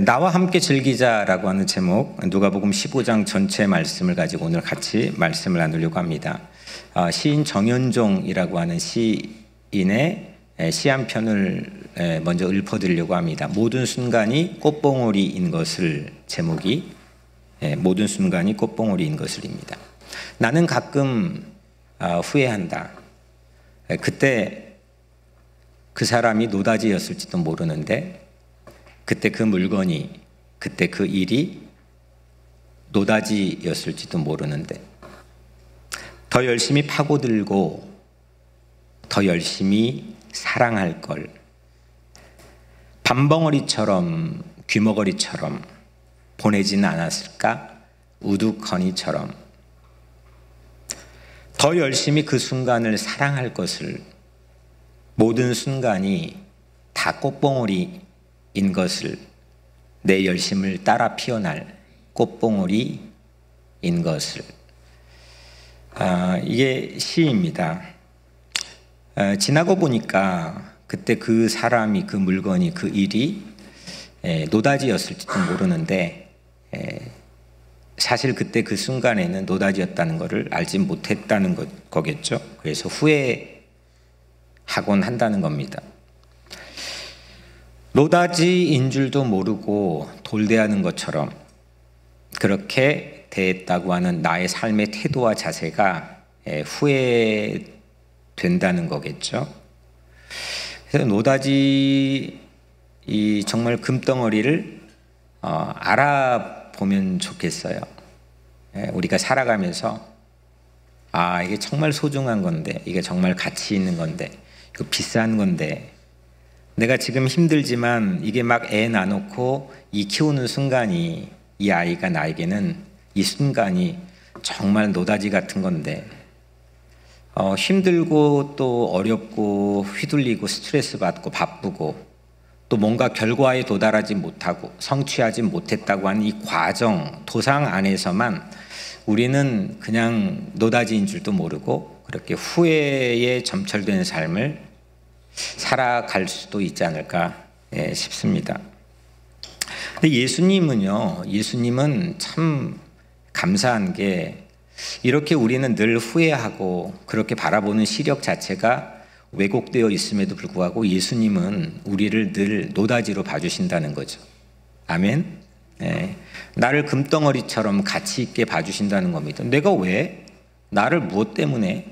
나와 함께 즐기자라고 하는 제목, 누가복음 15장 전체 말씀을 가지고 오늘 같이 말씀을 나누려고 합니다. 시인 정현종이라고 하는 시인의 시 한 편을 먼저 읊어드리려고 합니다. 모든 순간이 꽃봉오리인 것을, 제목이 모든 순간이 꽃봉오리인 것을입니다. 나는 가끔 후회한다. 그때 그 사람이 노다지였을지도 모르는데, 그때 그 물건이, 그때 그 일이 노다지였을지도 모르는데, 더 열심히 파고들고 더 열심히 사랑할 걸, 밤벙어리처럼 귀머거리처럼 보내지는 않았을까? 우두커니처럼 더 열심히 그 순간을 사랑할 것을, 모든 순간이 다 꽃봉오리인 것을, 내 열심을 따라 피어날 꽃봉오리인 것을. 이게 시입니다. 지나고 보니까 그때 그 사람이, 그 물건이, 그 일이 노다지였을지도 모르는데, 사실 그때 그 순간에는 노다지였다는 것을 알지 못했다는 거겠죠. 그래서 후회하곤 한다는 겁니다. 노다지인 줄도 모르고 돌대하는 것처럼 그렇게 대했다고 하는 나의 삶의 태도와 자세가 후회된다는 거겠죠. 그래서 노다지, 정말 금덩어리를 알아보면 좋겠어요. 우리가 살아가면서 이게 정말 소중한 건데, 이게 정말 가치 있는 건데, 이거 비싼 건데, 내가 지금 힘들지만 이게 막 애 낳아놓고 이 키우는 순간이, 이 아이가 나에게는 이 순간이 정말 노다지 같은 건데, 힘들고 또 어렵고 휘둘리고 스트레스 받고 바쁘고 또 뭔가 결과에 도달하지 못하고 성취하지 못했다고 하는 이 과정, 도상 안에서만 우리는 그냥 노다지인 줄도 모르고 그렇게 후회에 점철된 삶을 살아갈 수도 있지 않을까 싶습니다. 근데 예수님은 참 감사한 게, 이렇게 우리는 늘 후회하고 그렇게 바라보는 시력 자체가 왜곡되어 있음에도 불구하고 예수님은 우리를 늘 노다지로 봐주신다는 거죠. 아멘. 나를 금덩어리처럼 가치 있게 봐주신다는 겁니다. 내가 왜? 나를 무엇 때문에?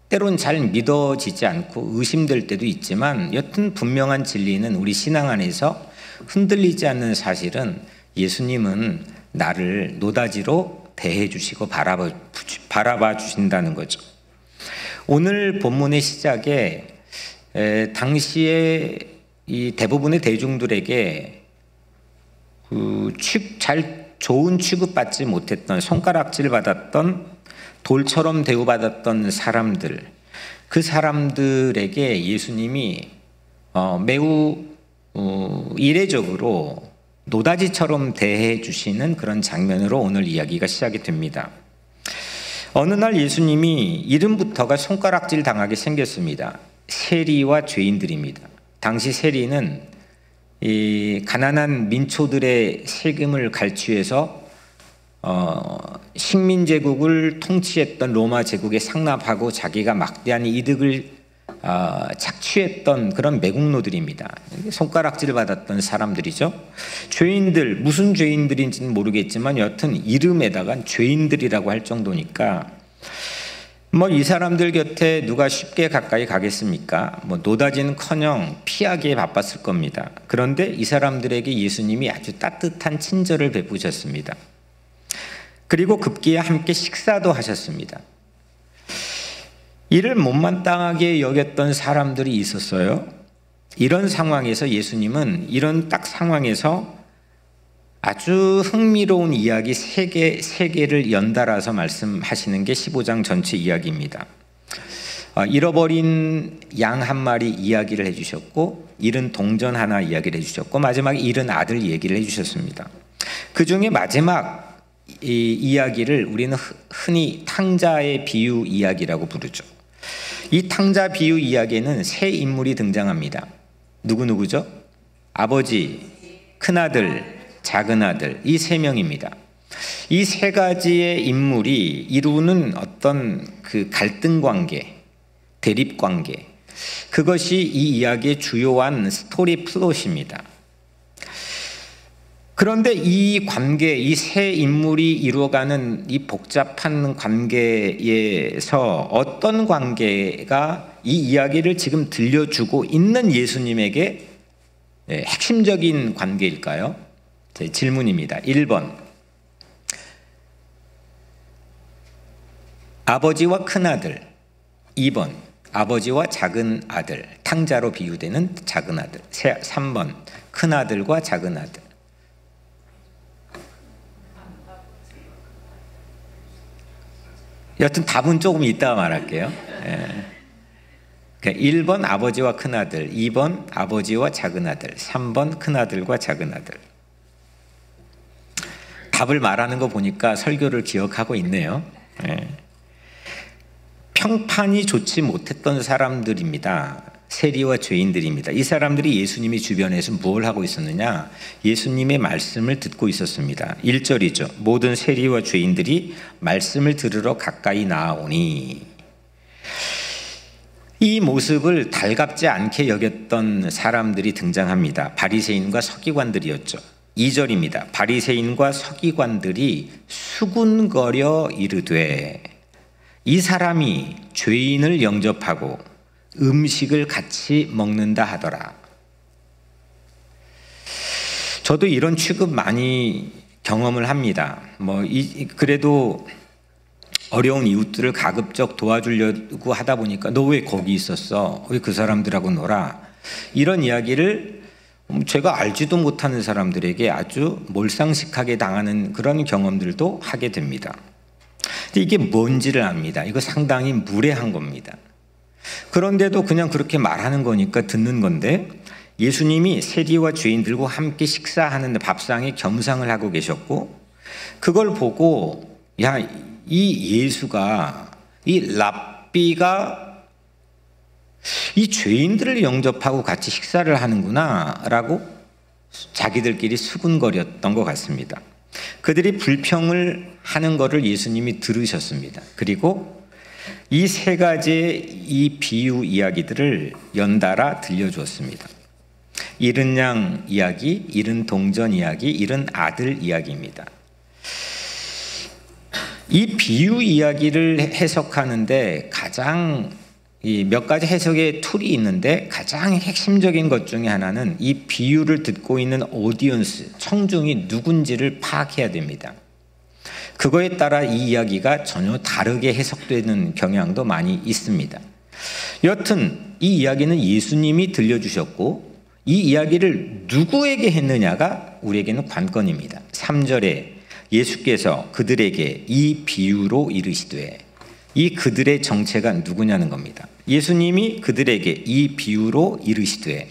때론 잘 믿어지지 않고 의심될 때도 있지만, 여튼 분명한 진리는 우리 신앙 안에서 흔들리지 않는 사실은, 예수님은 나를 노다지로 대해 주시고 바라봐 주신다는 거죠. 오늘 본문의 시작에 당시에 이 대부분의 대중들에게 좋은 취급받지 못했던, 손가락질 받았던, 돌처럼 대우받았던 사람들, 그 사람들에게 예수님이 매우 이례적으로 노다지처럼 대해 주시는 그런 장면으로 오늘 이야기가 시작이 됩니다. 어느 날 예수님이 이름부터가 손가락질 당하게 생겼습니다. 세리와 죄인들입니다. 당시 세리는 이 가난한 민초들의 세금을 갈취해서 식민제국을 통치했던 로마 제국에 상납하고 자기가 막대한 이득을 착취했던 그런 매국노들입니다. 손가락질을 받았던 사람들이죠. 죄인들, 무슨 죄인들인지는 모르겠지만 여튼 이름에다가 죄인들이라고 할 정도니까 이 사람들 곁에 누가 쉽게 가까이 가겠습니까? 노다지는커녕 피하기에 바빴을 겁니다. 그런데 이 사람들에게 예수님이 아주 따뜻한 친절을 베푸셨습니다. 그리고 급기야 함께 식사도 하셨습니다. 이를 못마땅하게 여겼던 사람들이 있었어요. 이런 상황에서 예수님은 이런 딱 상황에서 아주 흥미로운 이야기 세 개를 연달아서 말씀하시는 게 15장 전체 이야기입니다. 잃어버린 양 한 마리 이야기를 해주셨고, 잃은 동전 하나 이야기를 해주셨고, 마지막에 잃은 아들 얘기를 해주셨습니다. 그 중에 마지막 이 이야기를 우리는 흔히 탕자의 비유 이야기라고 부르죠. 이 탕자 비유 이야기에는 세 인물이 등장합니다. 누구죠? 아버지, 큰아들, 작은 아들, 이 세 명입니다. 이 세 가지의 인물이 이루는 어떤 그 갈등 관계, 대립 관계, 그것이 이 이야기의 주요한 스토리 플롯입니다. 그런데 이 관계, 이 세 인물이 이루어가는 이 복잡한 관계에서 어떤 관계가 이 이야기를 지금 들려주고 있는 예수님에게 핵심적인 관계일까요? 제 질문입니다. 1번, 아버지와 큰아들. 2번, 아버지와 작은 아들, 탕자로 비유되는 작은 아들. 3번, 큰아들과 작은 아들. 여튼 답은 조금 이따가 말할게요. 그러니까 1번 아버지와 큰아들, 2번 아버지와 작은 아들, 3번 큰아들과 작은 아들. 답을 말하는 거 보니까 설교를 기억하고 있네요. 평판이 좋지 못했던 사람들입니다. 세리와 죄인들입니다. 이 사람들이 예수님이 주변에서 뭘 하고 있었느냐? 예수님의 말씀을 듣고 있었습니다. 1절이죠. 모든 세리와 죄인들이 말씀을 들으러 가까이 나아오니. 이 모습을 달갑지 않게 여겼던 사람들이 등장합니다. 바리새인과 서기관들이었죠. 2절입니다. 바리새인과 서기관들이 수군거려 이르되, 이 사람이 죄인을 영접하고 음식을 같이 먹는다 하더라. 저도 이런 취급 많이 경험을 합니다. 그래도 어려운 이웃들을 가급적 도와주려고 하다 보니까 너 왜 거기 있었어? 왜 그 사람들하고 놀아? 이런 이야기를 제가 알지도 못하는 사람들에게 아주 몰상식하게 당하는 그런 경험들도 하게 됩니다. 근데 이게 뭔지를 압니다. 이거 상당히 무례한 겁니다. 그런데도 그냥 그렇게 말하는 거니까 듣는 건데, 예수님이 세리와 죄인들과 함께 식사하는데 밥상에 겸상을 하고 계셨고, 그걸 보고 야, 이 예수가, 이 랍비가 이 죄인들을 영접하고 같이 식사를 하는구나 라고 자기들끼리 수군거렸던 것 같습니다. 그들이 불평을 하는 것을 예수님이 들으셨습니다. 그리고 이 세 가지의 이 비유 이야기들을 연달아 들려주었습니다. 잃은 양 이야기, 잃은 동전 이야기, 잃은 아들 이야기입니다. 이 비유 이야기를 해석하는데 가장 몇 가지 해석의 툴이 있는데, 가장 핵심적인 것 중에 하나는 이 비유를 듣고 있는 오디언스, 청중이 누군지를 파악해야 됩니다. 그거에 따라 이 이야기가 전혀 다르게 해석되는 경향도 많이 있습니다. 여튼 이 이야기는 예수님이 들려주셨고, 이 이야기를 누구에게 했느냐가 우리에게는 관건입니다. 3절에 예수께서 그들에게 이 비유로 이르시되, 이 그들의 정체가 누구냐는 겁니다. 예수님이 그들에게 이 비유로 이르시되,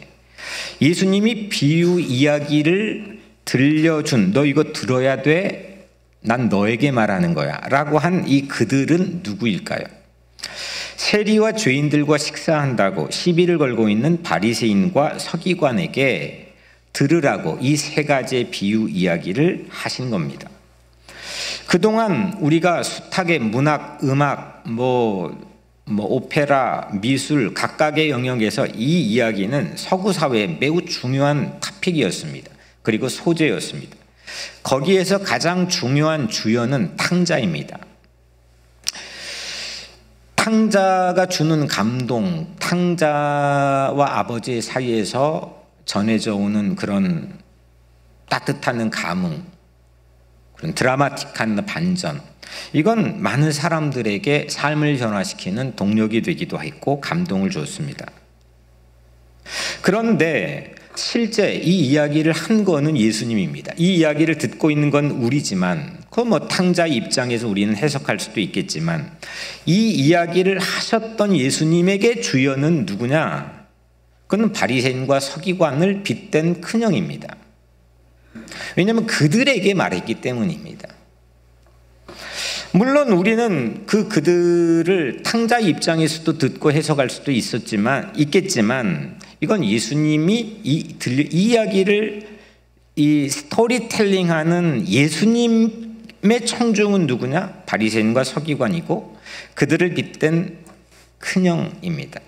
예수님이 비유 이야기를 들려준, 너 이거 들어야 돼, 난 너에게 말하는 거야 라고 한 이 그들은 누구일까요? 세리와 죄인들과 식사한다고 시비를 걸고 있는 바리새인과 서기관에게 들으라고 이 세 가지의 비유 이야기를 하신 겁니다. 그동안 우리가 숱하게 문학, 음악, 오페라, 미술 각각의 영역에서 이 이야기는 서구 사회의 매우 중요한 토픽이었습니다. 그리고 소재였습니다. 거기에서 가장 중요한 주연은 탕자입니다. 탕자가 주는 감동, 탕자와 아버지 사이에서 전해져 오는 그런 따뜻한 감흥, 그런 드라마틱한 반전, 이건 많은 사람들에게 삶을 변화시키는 동력이 되기도 했고 감동을 줬습니다. 그런데 실제 이 이야기를 한 거는 예수님입니다. 이 이야기를 듣고 있는 건 우리지만, 탕자 입장에서 우리는 해석할 수도 있겠지만, 이 이야기를 하셨던 예수님에게 주연은 누구냐? 그는 바리새인과 서기관을 빗댄 큰형입니다. 왜냐하면 그들에게 말했기 때문입니다. 물론 우리는 그들을 탕자 입장에서도 듣고 해석할 수도 있겠지만, 이건 예수님이 이 이야기를 이 스토리텔링하는 예수님의 청중은 누구냐? 바리새인과 서기관이고 그들을 빗댄 큰형입니다.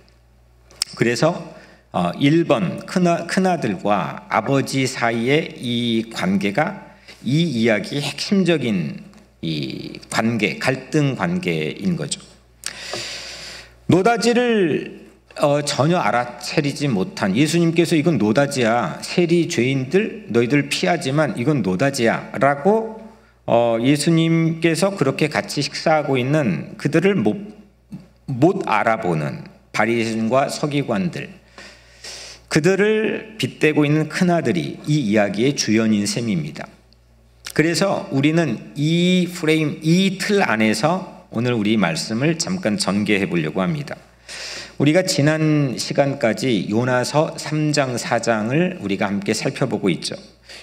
그래서 1번 큰아들과 아버지 사이의 이 관계가 이 이야기의 핵심적인 이 관계, 갈등 관계인 거죠. 노다지를 전혀 알아차리지 못한 예수님께서 이건 노다지야, 세리 죄인들 너희들 피하지만 이건 노다지야 라고 예수님께서 그렇게 같이 식사하고 있는 그들을 못 알아보는 바리새인과 서기관들, 그들을 빗대고 있는 큰아들이 이 이야기의 주연인 셈입니다. 그래서 우리는 이 프레임, 이 틀 안에서 오늘 우리 말씀을 잠깐 전개해 보려고 합니다. 우리가 지난 시간까지 요나서 3장 4장을 우리가 함께 살펴보고 있죠.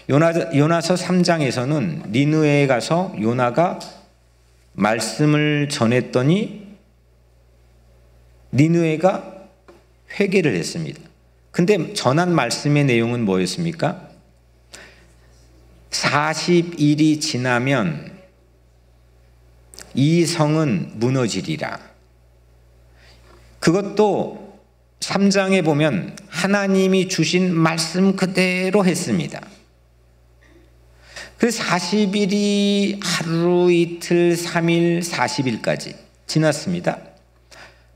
요나서 3장에서는 니느웨에 가서 요나가 말씀을 전했더니 니느웨가 회개를 했습니다. 근데 전한 말씀의 내용은 뭐였습니까? 40일이 지나면 이 성은 무너지리라. 그것도 3장에 보면 하나님이 주신 말씀 그대로 했습니다. 그래서 40일이 하루, 이틀, 3일, 40일까지 지났습니다.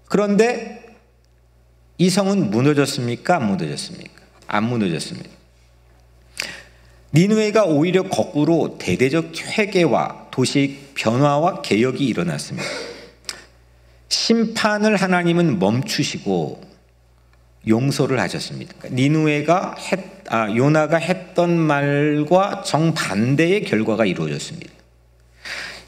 그런데 이 성은 무너졌습니까? 안 무너졌습니까? 안 무너졌습니다. 니느웨가 오히려 거꾸로 대대적 회개와 도시의 변화와 개혁이 일어났습니다. 심판을 하나님은 멈추시고 용서를 하셨습니다. 니느웨가 요나가 했던 말과 정반대의 결과가 이루어졌습니다.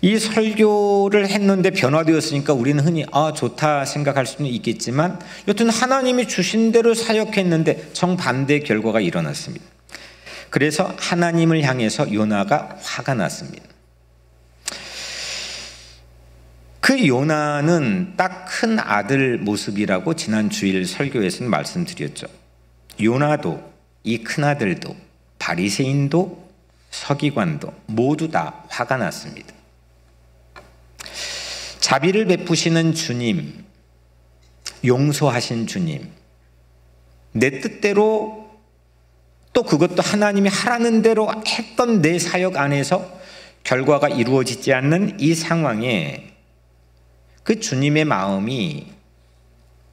이 설교를 했는데 변화되었으니까 우리는 흔히 좋다 생각할 수는 있겠지만 여튼 하나님이 주신 대로 사역했는데 정반대의 결과가 일어났습니다. 그래서 하나님을 향해서 요나가 화가 났습니다. 그 요나는 딱 큰 아들 모습이라고 지난 주일 설교에서는 말씀드렸죠. 요나도 이 큰아들도 바리새인도 서기관도 모두 다 화가 났습니다. 자비를 베푸시는 주님, 용서하신 주님, 내 뜻대로 또 그것도 하나님이 하라는 대로 했던 내 사역 안에서 결과가 이루어지지 않는 이 상황에 그 주님의 마음이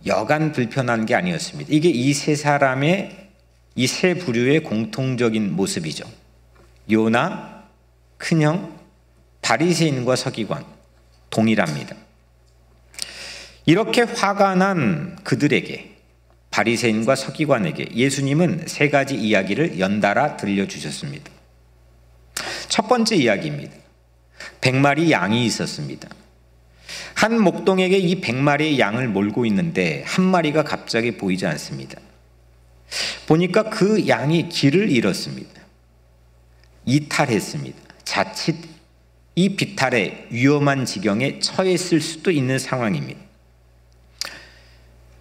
여간 불편한 게 아니었습니다. 이게 이 세 사람의, 이 세 부류의 공통적인 모습이죠. 요나, 큰형, 바리새인과 서기관 동일합니다. 이렇게 화가 난 그들에게, 바리새인과 서기관에게 예수님은 세 가지 이야기를 연달아 들려주셨습니다. 첫 번째 이야기입니다. 100마리 양이 있었습니다. 한 목동에게 이 100마리의 양을 몰고 있는데 한 마리가 갑자기 보이지 않습니다. 보니까 그 양이 길을 잃었습니다. 이탈했습니다. 자칫 이 비탈에 위험한 지경에 처했을 수도 있는 상황입니다.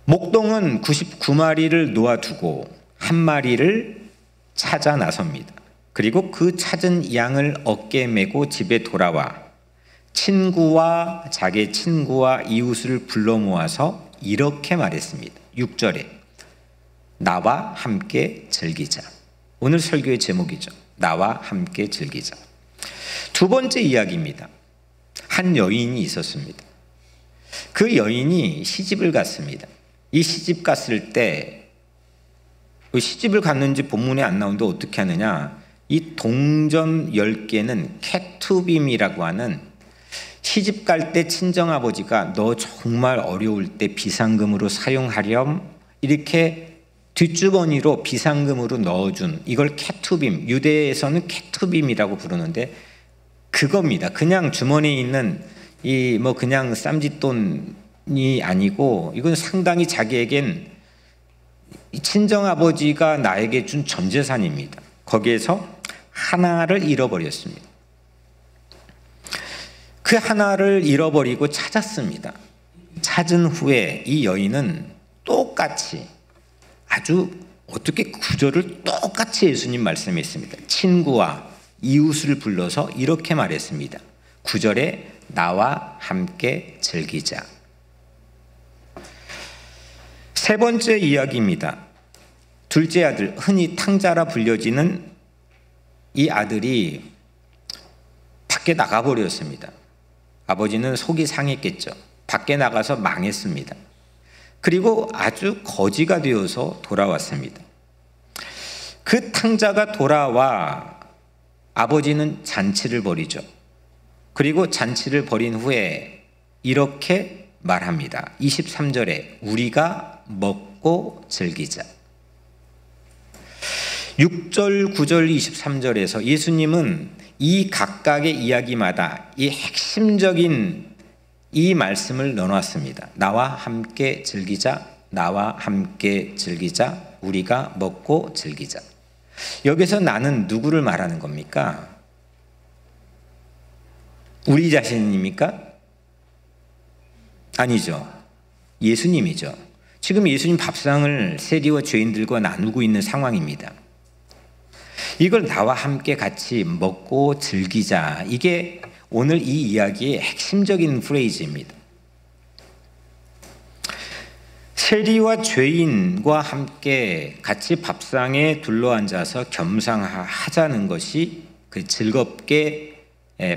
목동은 99마리를 놓아두고 한 마리를 찾아 나섭니다. 그리고 그 찾은 양을 어깨에 메고 집에 돌아와 친구와 자기 친구와 이웃을 불러 모아서 이렇게 말했습니다. 6절에 나와 함께 즐기자. 오늘 설교의 제목이죠. 나와 함께 즐기자. 두 번째 이야기입니다. 한 여인이 있었습니다. 그 여인이 시집을 갔습니다. 이 시집 갔을 때 시집을 갔는지 본문에 안 나오는데 어떻게 하느냐, 이 동전 10개는 케투빔이라고 하는 시집 갈 때 친정아버지가 너 정말 어려울 때 비상금으로 사용하렴 이렇게 뒷주머니로 비상금으로 넣어준, 이걸 케투빔, 유대에서는 케투빔이라고 부르는데 그겁니다. 그냥 주머니에 있는 이 그냥 쌈짓돈이 아니고 이건 상당히 자기에겐 친정아버지가 나에게 준 전 재산입니다. 거기에서 하나를 잃어버렸습니다. 그 하나를 잃어버리고 찾았습니다. 찾은 후에 이 여인은 똑같이 아주 어떻게 구절을 똑같이 예수님 말씀했습니다. 친구와 이웃을 불러서 이렇게 말했습니다. 9절에 나와 함께 즐기자. 세 번째 이야기입니다. 둘째 아들, 흔히 탕자라 불려지는 이 아들이 밖에 나가버렸습니다. 아버지는 속이 상했겠죠. 밖에 나가서 망했습니다. 그리고 아주 거지가 되어서 돌아왔습니다. 그 탕자가 돌아와 아버지는 잔치를 벌이죠. 그리고 잔치를 벌인 후에 이렇게 말합니다. 23절에 우리가 먹고 즐기자. 6절, 9절, 23절에서 예수님은 이 각각의 이야기마다 이 핵심적인 이 말씀을 넣어놨습니다. 나와 함께 즐기자, 나와 함께 즐기자, 우리가 먹고 즐기자. 여기서 나는 누구를 말하는 겁니까? 우리 자신입니까? 아니죠. 예수님이죠. 지금 예수님 밥상을 세리와 죄인들과 나누고 있는 상황입니다. 이걸 나와 함께 같이 먹고 즐기자. 이게 오늘 이 이야기의 핵심적인 프레이즈입니다. 세리와 죄인과 함께 같이 밥상에 둘러앉아서 겸상하자는 것이 그 즐겁게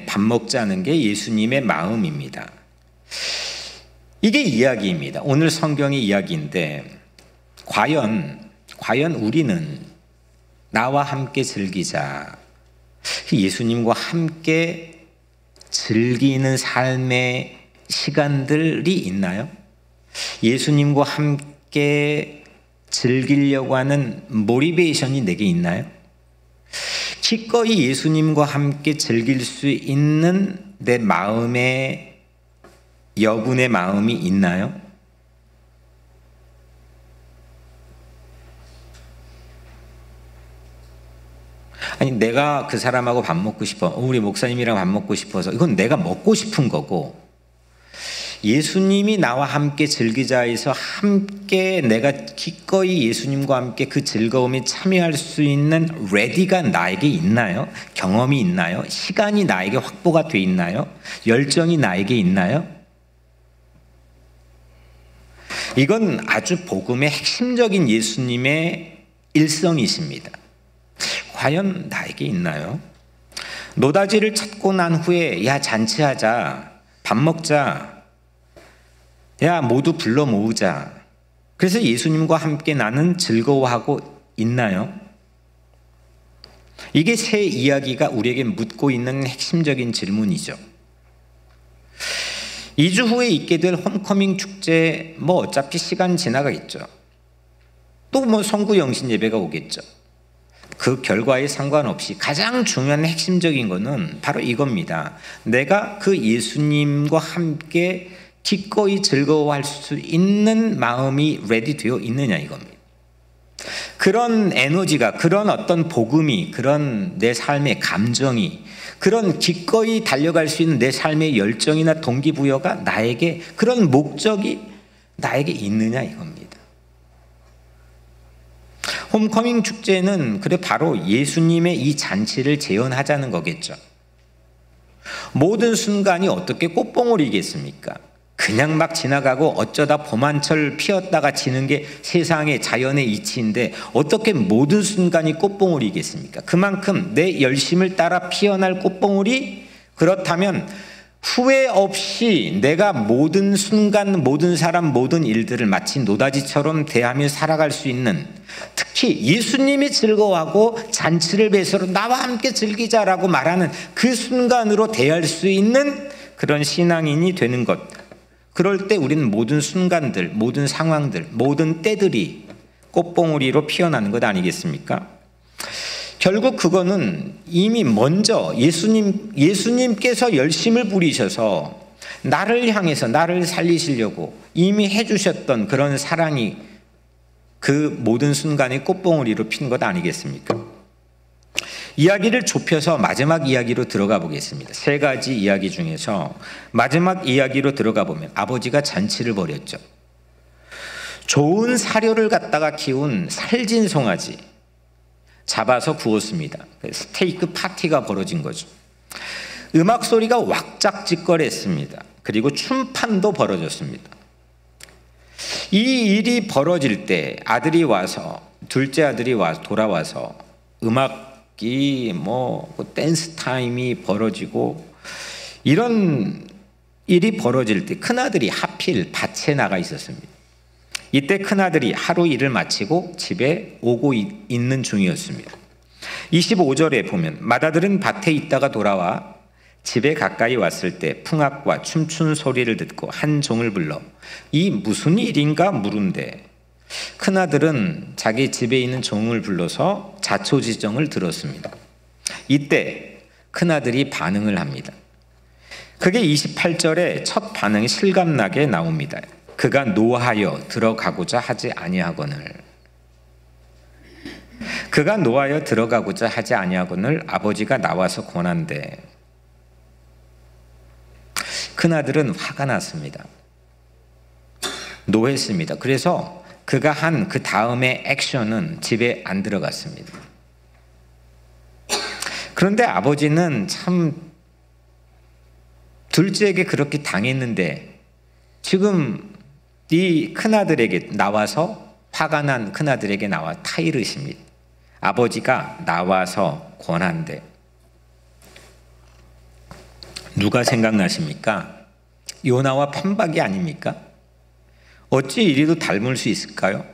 밥 먹자는 게 예수님의 마음입니다. 이게 이야기입니다. 오늘 성경의 이야기인데 과연 우리는 나와 함께 즐기자. 예수님과 함께 즐기는 삶의 시간들이 있나요? 예수님과 함께 즐기려고 하는 모티베이션이 내게 있나요? 기꺼이 예수님과 함께 즐길 수 있는 내 마음의 여분의 마음이 있나요? 아니 내가 그 사람하고 밥 먹고 싶어, 우리 목사님이랑 밥 먹고 싶어서, 이건 내가 먹고 싶은 거고, 예수님이 나와 함께 즐기자 해서 함께 내가 기꺼이 예수님과 함께 그 즐거움에 참여할 수 있는 레디가 나에게 있나요? 경험이 있나요? 시간이 나에게 확보가 돼 있나요? 열정이 나에게 있나요? 이건 아주 복음의 핵심적인 예수님의 일성이십니다. 과연 나에게 있나요? 노다지를 찾고 난 후에 야 잔치하자, 밥 먹자, 야 모두 불러 모으자. 그래서 예수님과 함께 나는 즐거워하고 있나요? 이게 새 이야기가 우리에게 묻고 있는 핵심적인 질문이죠. 2주 후에 있게 될 홈커밍 축제, 어차피 시간 지나가겠죠. 또 성구 영신 예배가 오겠죠. 그 결과에 상관없이 가장 중요한 핵심적인 것은 바로 이겁니다. 내가 그 예수님과 함께 기꺼이 즐거워할 수 있는 마음이 레디 되어 있느냐 이겁니다. 그런 에너지가, 그런 어떤 복음이, 그런 내 삶의 감정이, 그런 기꺼이 달려갈 수 있는 내 삶의 열정이나 동기부여가 나에게, 그런 목적이 나에게 있느냐 이겁니다. 홈커밍 축제는 바로 예수님의 이 잔치를 재현하자는 거겠죠. 모든 순간이 어떻게 꽃봉오리겠습니까? 그냥 막 지나가고 어쩌다 봄한철 피었다가 지는 게 세상의 자연의 이치인데 어떻게 모든 순간이 꽃봉오리겠습니까? 그만큼 내 열심을 따라 피어날 꽃봉오리? 그렇다면 후회 없이 내가 모든 순간, 모든 사람, 모든 일들을 마치 노다지처럼 대하며 살아갈 수 있는, 특히 예수님이 즐거워하고 잔치를 배서로 나와 함께 즐기자라고 말하는 그 순간으로 대할 수 있는 그런 신앙인이 되는 것. 그럴 때 우리는 모든 순간들, 모든 상황들, 모든 때들이 꽃봉오리로 피어나는 것 아니겠습니까? 결국 그거는 이미 먼저 예수님께서 열심을 부리셔서 나를 향해서 나를 살리시려고 이미 해주셨던 그런 사랑이 그 모든 순간에 꽃봉오리로 핀 것 아니겠습니까? 이야기를 좁혀서 마지막 이야기로 들어가 보겠습니다. 세 가지 이야기 중에서 마지막 이야기로 들어가 보면 아버지가 잔치를 벌였죠. 좋은 사료를 갖다가 키운 살진 송아지, 잡아서 구웠습니다. 스테이크 파티가 벌어진 거죠. 음악 소리가 왁작지껄했습니다. 그리고 춤판도 벌어졌습니다. 이 일이 벌어질 때 아들이 와서, 둘째 아들이 돌아와서 음악이 댄스 타임이 벌어지고 이런 일이 벌어질 때 큰아들이 하필 밭에 나가 있었습니다. 이때 큰아들이 하루 일을 마치고 집에 오고 있는 중이었습니다. 25절에 보면 맏아들은 밭에 있다가 돌아와 집에 가까이 왔을 때 풍악과 춤추는 소리를 듣고 한 종을 불러 이 무슨 일인가 물은데 큰아들은 자기 집에 있는 종을 불러서 자초지종을 들었습니다. 이때 큰아들이 반응을 합니다. 그게 28절에 첫 반응이 실감나게 나옵니다. 그가 노하여 들어가고자 하지 아니하거늘. 그가 노하여 들어가고자 하지 아니하거늘 아버지가 나와서 권한대. 큰아들은 화가 났습니다. 노했습니다. 그래서 그가 한 그 다음의 액션은 집에 안 들어갔습니다. 그런데 아버지는 참 둘째에게 그렇게 당했는데 지금 이 큰아들에게 나와서 화가 난 큰아들에게 나와 타이르십니다. 아버지가 나와서 권한대. 누가 생각나십니까? 요나와 판박이 아닙니까? 어찌 이리도 닮을 수 있을까요?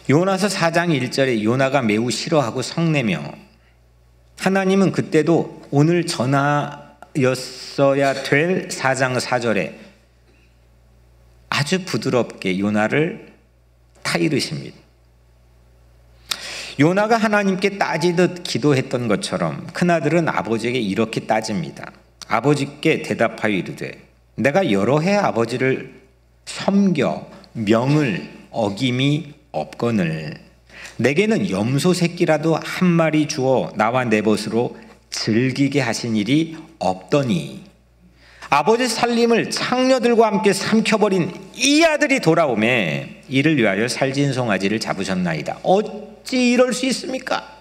요나서 4장 1절에 요나가 매우 싫어하고 성내며 하나님은 그때도 오늘 전하였어야 될 4장 4절에 아주 부드럽게 요나를 타이르십니다. 요나가 하나님께 따지듯 기도했던 것처럼 큰아들은 아버지에게 이렇게 따집니다. 아버지께 대답하여 이르되 내가 여러 해 아버지를 섬겨 명을 어김이 없거늘 내게는 염소 새끼라도 한 마리 주어 나와 내 벗으로 즐기게 하신 일이 없더니 아버지 살림을 창녀들과 함께 삼켜버린 이 아들이 돌아오매 이를 위하여 살진 송아지를 잡으셨나이다. 어찌 이럴 수 있습니까?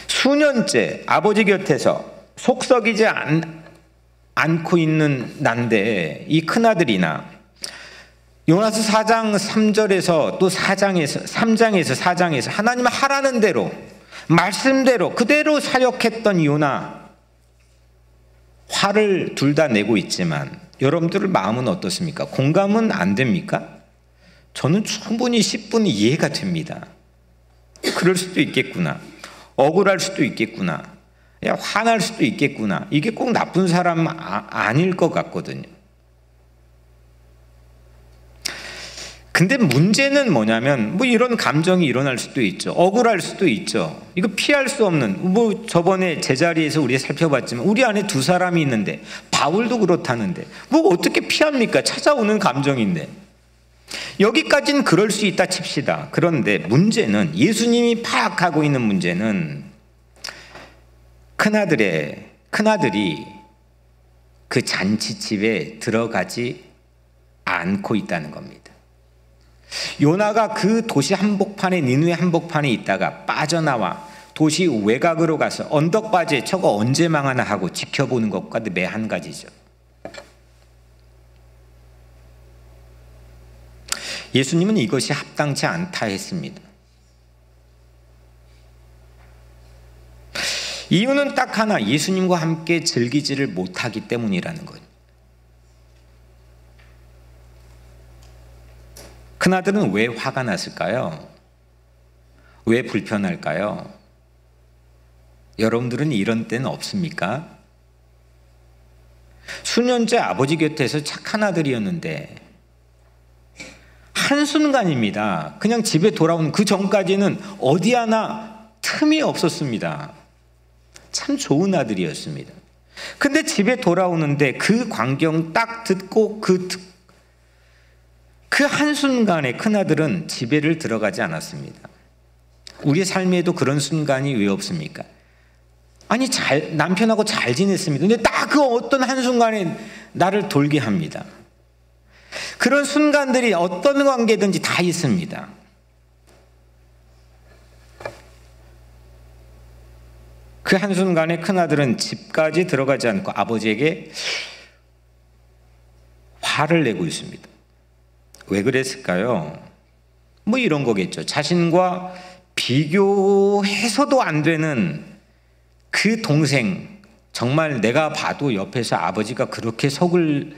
수년째 아버지 곁에서 속 썩이지 않고 있는 난데 이 큰아들이나 요나서 4장 3절에서 또 3장에서 4장에서 하나님 하라는 대로 말씀대로 그대로 사역했던 요나 화를 둘 다 내고 있지만 여러분들 마음은 어떻습니까? 공감은 안 됩니까? 저는 충분히 10분이 이해가 됩니다. 그럴 수도 있겠구나. 억울할 수도 있겠구나. 화날 수도 있겠구나. 이게 꼭 나쁜 사람 아닐 것 같거든요. 근데 문제는 뭐냐면 이런 감정이 일어날 수도 있죠. 억울할 수도 있죠. 이거 피할 수 없는 저번에 제자리에서 우리 살펴봤지만 우리 안에 두 사람이 있는데 바울도 그렇다는데 어떻게 피합니까? 찾아오는 감정인데 여기까지는 그럴 수 있다 칩시다. 그런데 문제는 예수님이 파악하고 있는 문제는 큰아들이 그 잔치집에 들어가지 않고 있다는 겁니다. 요나가 그 도시 한복판에 니느웨 한복판에 있다가 빠져나와 도시 외곽으로 가서 언덕바지에 저거 언제 망하나 하고 지켜보는 것과 매 한 가지죠. 예수님은 이것이 합당치 않다 했습니다. 이유는 딱 하나, 예수님과 함께 즐기지를 못하기 때문이라는 거예요. 큰아들은 왜 화가 났을까요? 왜 불편할까요? 여러분들은 이런 때는 없습니까? 수년째 아버지 곁에서 착한 아들이었는데 한순간입니다. 그냥 집에 돌아오는 그 전까지는 어디 하나 틈이 없었습니다. 참 좋은 아들이었습니다. 근데 집에 돌아오는데 그 광경 딱 듣고 그 한순간에 큰아들은 집에를 들어가지 않았습니다. 우리 삶에도 그런 순간이 왜 없습니까? 아니 남편하고 잘 지냈습니다. 근데 딱 그 어떤 한순간에 나를 돌게 합니다. 그런 순간들이 어떤 관계든지 다 있습니다. 그 한순간에 큰아들은 집까지 들어가지 않고 아버지에게 화를 내고 있습니다. 왜 그랬을까요? 뭐 이런 거겠죠. 자신과 비교해서도 안 되는 그 동생, 정말 내가 봐도 옆에서 아버지가 그렇게 속을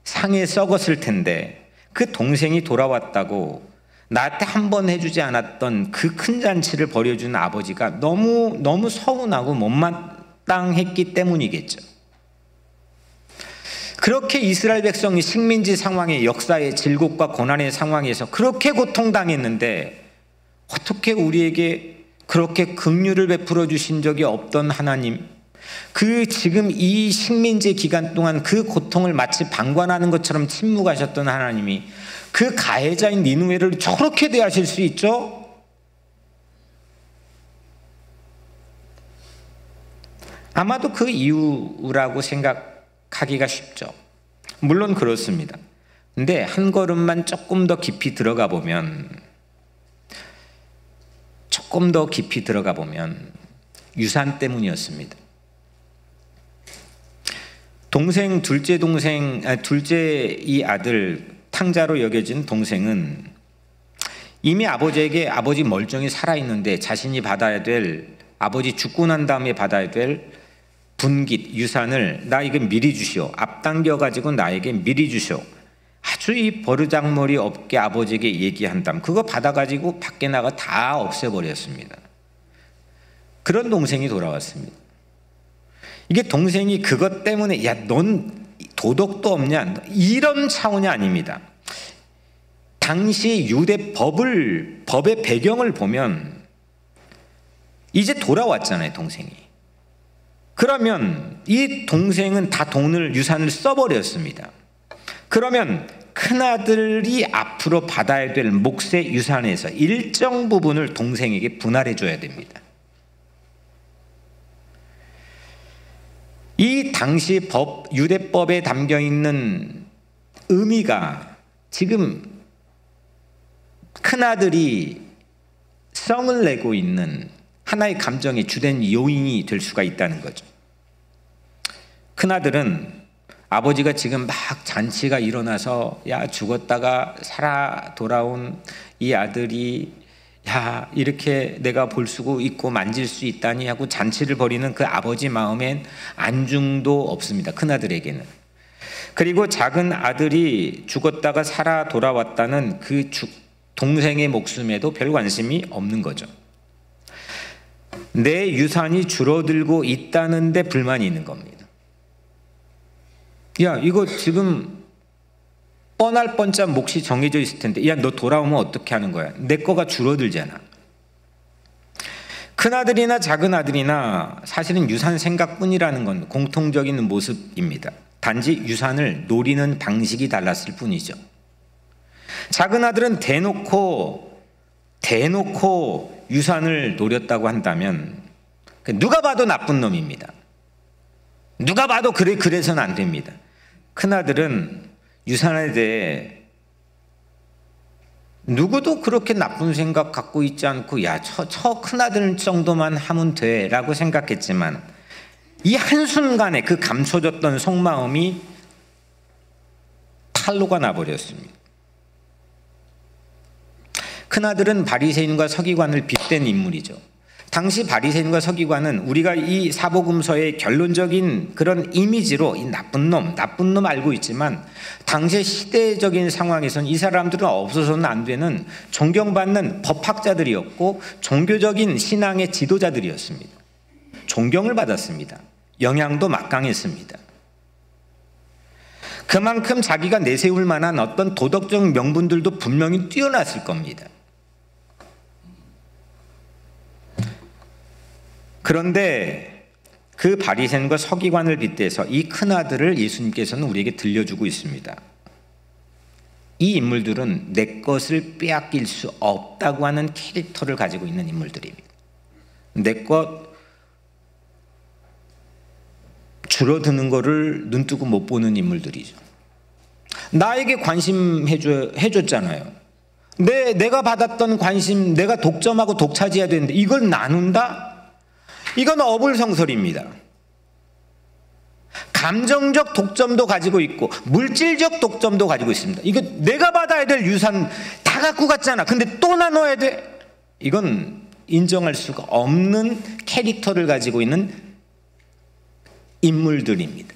상에 썩었을 텐데 그 동생이 돌아왔다고 나한테 한 번 해주지 않았던 그 큰 잔치를 벌여주는 아버지가 너무 서운하고 못마땅했기 때문이겠죠. 그렇게 이스라엘 백성이 식민지 상황의 역사의 질곡과 고난의 상황에서 그렇게 고통당했는데 어떻게 우리에게 그렇게 긍휼을 베풀어 주신 적이 없던 하나님, 그 지금 이 식민지 기간 동안 그 고통을 마치 방관하는 것처럼 침묵하셨던 하나님이 그 가해자인 니느웨를 저렇게 대하실 수 있죠? 아마도 그 이유라고 생각하기가 쉽죠. 물론 그렇습니다. 근데 한 걸음만 조금 더 깊이 들어가 보면 유산 때문이었습니다. 둘째 이 아들 탕자로 여겨진 동생은 이미 아버지에게 아버지 멀쩡히 살아있는데 자신이 받아야 될, 아버지 죽고 난 다음에 받아야 될 분깃, 유산을 나 이거 미리 주시오, 앞당겨 가지고 나에게 미리 주시오, 아주 이 버르장머리 없게 아버지에게 얘기한다면 그거 받아가지고 밖에 나가 다 없애버렸습니다. 그런 동생이 돌아왔습니다. 이게 동생이 그것 때문에 야, 넌 도덕도 없냐, 이런 차원이 아닙니다. 당시 유대 법의 배경을 보면 이제 돌아왔잖아요, 동생이. 그러면 이 동생은 다 유산을 써버렸습니다. 그러면 큰아들이 앞으로 받아야 될 몫의 유산에서 일정 부분을 동생에게 분할해 줘야 됩니다. 이 당시 유대법에 담겨 있는 의미가 지금 큰아들이 성을 내고 있는 하나의 감정의 주된 요인이 될 수가 있다는 거죠. 큰아들은 아버지가 지금 막 잔치가 일어나서 야, 죽었다가 살아 돌아온 이 아들이 야, 이렇게 내가 볼 수 있고 만질 수 있다니 하고 잔치를 벌이는 그 아버지 마음엔 안중도 없습니다, 큰아들에게는. 그리고 작은 아들이 죽었다가 살아 돌아왔다는 그 동생의 목숨에도 별 관심이 없는 거죠. 내 유산이 줄어들고 있다는데 불만이 있는 겁니다. 야, 이거 지금 뻔할 뻔짠 몫이 정해져 있을 텐데 야, 너 돌아오면 어떻게 하는 거야? 내 거가 줄어들잖아. 큰아들이나 작은아들이나 사실은 유산 생각뿐이라는 건 공통적인 모습입니다. 단지 유산을 노리는 방식이 달랐을 뿐이죠. 작은아들은 대놓고 유산을 노렸다고 한다면 누가 봐도 나쁜 놈입니다. 누가 봐도 그래서는 안 됩니다. 큰아들은 유산에 대해 누구도 그렇게 나쁜 생각 갖고 있지 않고 야, 저 큰아들 정도만 하면 돼 라고 생각했지만 이 한순간에 그 감춰졌던 속마음이 탄로가 나버렸습니다. 큰아들은 바리새인과 서기관을 빗댄 인물이죠. 당시 바리새인과 서기관은 우리가 이 사복음서의 결론적인 그런 이미지로 이 나쁜 놈 알고 있지만 당시 시대적인 상황에서는 이 사람들은 없어서는 안 되는 존경받는 법학자들이었고 종교적인 신앙의 지도자들이었습니다. 존경을 받았습니다. 영향도 막강했습니다. 그만큼 자기가 내세울 만한 어떤 도덕적 명분들도 분명히 뛰어났을 겁니다. 그런데 그 바리새인과 서기관을 빗대서 이 큰아들을 예수님께서는 우리에게 들려주고 있습니다. 이 인물들은 내 것을 빼앗길 수 없다고 하는 캐릭터를 가지고 있는 인물들입니다. 내 것 줄어드는 거를 눈뜨고 못 보는 인물들이죠. 나에게 관심 해줬잖아요. 내가 받았던 관심 내가 독점하고 독차지해야 되는데 이걸 나눈다? 이건 어불성설입니다. 감정적 독점도 가지고 있고 물질적 독점도 가지고 있습니다. 이거 내가 받아야 될 유산 다 갖고 갔잖아. 근데 또 나눠야 돼. 이건 인정할 수가 없는 캐릭터를 가지고 있는 인물들입니다.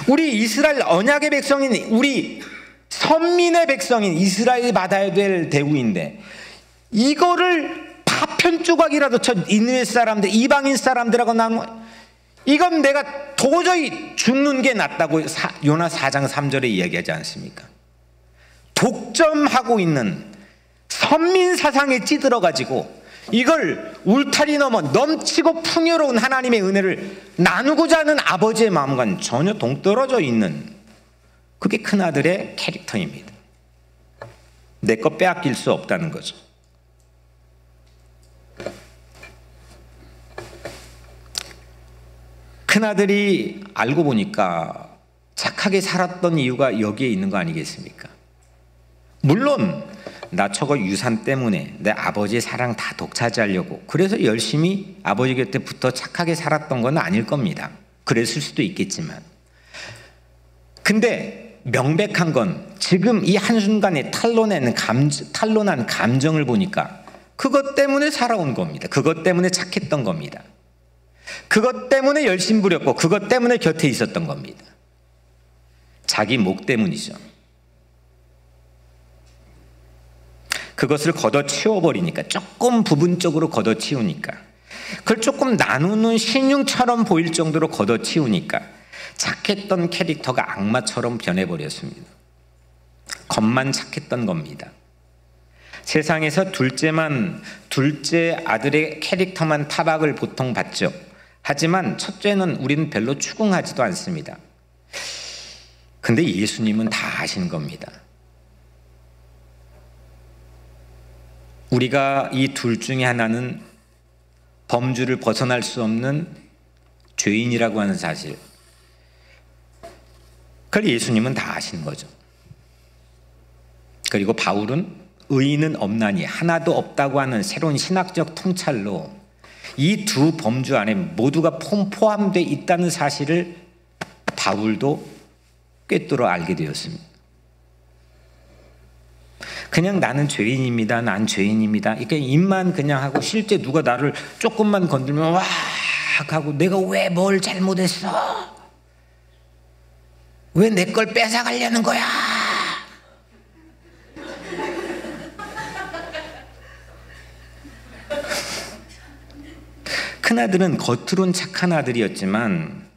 우리 이스라엘 언약의 백성인, 우리 선민의 백성인 이스라엘이 받아야 될 대우인데 이거를 파편 조각이라도 쳐 이스라엘 사람들, 이방인 사람들하고 나누어, 이건 내가 도저히 죽는 게 낫다고 요나 4장 3절에 이야기하지 않습니까? 독점하고 있는 선민 사상에 찌들어가지고 이걸 울타리 넘어 넘치고 풍요로운 하나님의 은혜를 나누고자 하는 아버지의 마음과는 전혀 동떨어져 있는, 그게 큰아들의 캐릭터입니다. 내 것 빼앗길 수 없다는 거죠. 큰아들이 알고 보니까 착하게 살았던 이유가 여기에 있는 거 아니겠습니까? 물론 나 저거 유산 때문에 내 아버지의 사랑 다 독차지하려고 그래서 열심히 아버지 곁에 붙어 착하게 살았던 건 아닐 겁니다. 그랬을 수도 있겠지만, 근데 명백한 건 지금 이 한순간에 탄로난 감정을 보니까 그것 때문에 살아온 겁니다. 그것 때문에 착했던 겁니다. 그것 때문에 열심 부렸고 그것 때문에 곁에 있었던 겁니다. 자기 목 때문이죠. 그것을 걷어치워버리니까, 조금 부분적으로 걷어치우니까, 그걸 조금 나누는 신용처럼 보일 정도로 걷어치우니까 착했던 캐릭터가 악마처럼 변해버렸습니다. 겉만 착했던 겁니다. 세상에서 둘째 아들의 캐릭터만 타박을 보통 받죠. 하지만 첫째는 우리는 별로 추궁하지도 않습니다. 근데 예수님은 다 아신 겁니다. 우리가 이 둘 중에 하나는 범주를 벗어날 수 없는 죄인이라고 하는 사실, 그걸 예수님은 다 아시는 거죠. 그리고 바울은 의인은 없나니 하나도 없다고 하는 새로운 신학적 통찰로 이 두 범주 안에 모두가 포함되어 있다는 사실을 바울도 꿰뚫어 알게 되었습니다. 그냥 나는 죄인입니다, 난 죄인입니다, 이렇게 입만 그냥 하고 실제 누가 나를 조금만 건들면 와 하고 내가 왜 뭘 잘못했어? 왜 내 걸 뺏어가려는 거야? 큰아들은 겉으론 착한 아들이었지만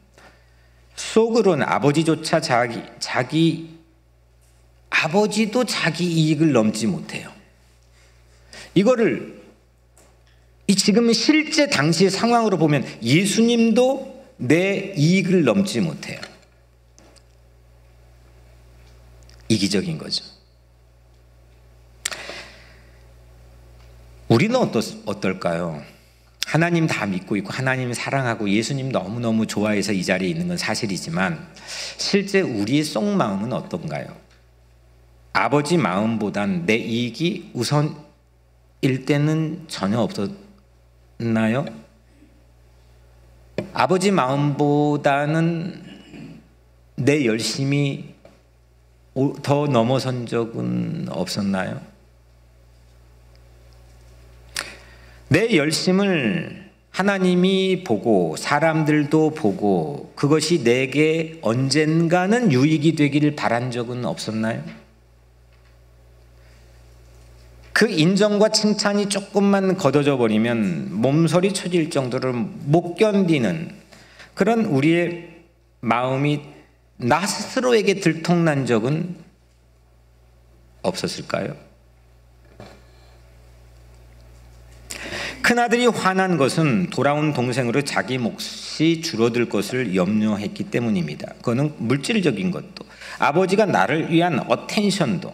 속으로는 아버지조차 아버지도 자기 이익을 넘지 못해요. 이거를 지금 실제 당시의 상황으로 보면 예수님도 내 이익을 넘지 못해요. 이기적인 거죠. 우리는 어떨까요? 하나님 다 믿고 있고 하나님 사랑하고 예수님 너무너무 좋아해서 이 자리에 있는 건 사실이지만 실제 우리의 속마음은 어떤가요? 아버지 마음보단 내 이익이 우선일 때는 전혀 없었나요? 아버지 마음보다는 내 열심이 더 넘어선 적은 없었나요? 내 열심을 하나님이 보고 사람들도 보고 그것이 내게 언젠가는 유익이 되기를 바란 적은 없었나요? 그 인정과 칭찬이 조금만 걷어져 버리면 몸서리 쳐질 정도로 못 견디는 그런 우리의 마음이 나 스스로에게 들통난 적은 없었을까요? 큰아들이 화난 것은 돌아온 동생으로 자기 몫이 줄어들 것을 염려했기 때문입니다. 그거는 물질적인 것도, 아버지가 나를 위한 어텐션도,